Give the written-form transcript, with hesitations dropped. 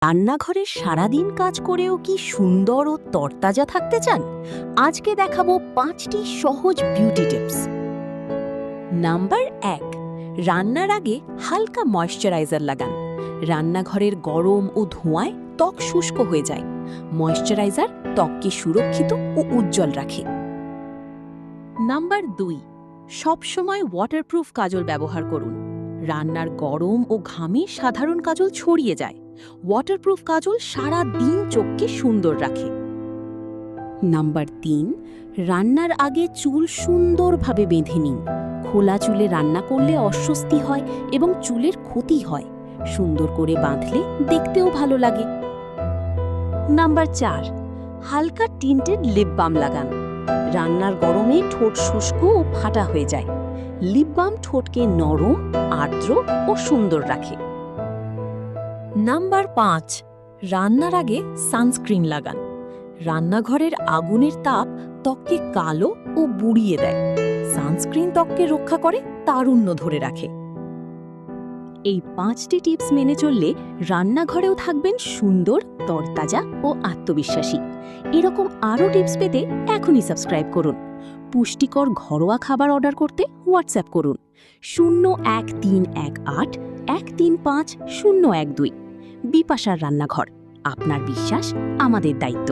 রান্নাঘরে সারাদিন কাজ করেও কি সুন্দর ও তরতাজা থাকতে চান? আজকে দেখাবো 5টি সহজ বিউটি টিপস। নাম্বার 1, রান্নার আগে হালকা ময়েশ্চারাইজার লাগান। রান্নাঘরের গরম ও ধোঁয়ায় ত্বক শুষ্ক হয়ে যায়। ময়েশ্চারাইজার ত্বককে সুরক্ষিত ও উজ্জ্বল রাখে। নাম্বার 2, সবসময় ওয়াটারপ্রুফ কাজল ব্যবহার করুন। রান্নার গরম ও ঘামে সাধারণ কাজল ছড়িয়ে যায়। ওয়াটারপ্রুফ কাজল সারা দিন চোখকে সুন্দর রাখে। নাম্বার 3, রান্নার আগে চুল সুন্দরভাবে বেঁধে নিন। খোলা চুলে রান্না করলে অস্বস্তি হয় এবং চুলের ক্ষতি হয়। সুন্দর করে বাঁধলে দেখতেও ভালো লাগে। নাম্বার 4, হালকা টিন্টেড লিপ বাম লাগান। রান্নার গরমে ঠোঁট শুষ্ক ও ফাটা হয়ে যায়। লিপ বাম ঠোঁটকে নরম, আর্দ্র ও সুন্দর রাখে। নাম্বার 5, রান্নার আগে সানস্ক্রিন লাগান। রান্নাঘরের আগুনের তাপ ত্বককে কালো ও বুড়িয়ে দেয়। সানস্ক্রিন ত্বককে রক্ষা করে, তারুণ্য ধরে রাখে। এই 5টি টিপস মেনে চললে রান্নাঘরেও থাকবেন সুন্দর, তরতাজা ও আত্মবিশ্বাসী। এরকম আরও টিপস পেতে এখনই সাবস্ক্রাইব করুন। পুষ্টিকর ঘরোয়া খাবার অর্ডার করতে হোয়াটসঅ্যাপ করুন 01318 135 012। বিপাশার রান্নাঘর, আপনার বিশ্বাস আমাদের দায়িত্ব।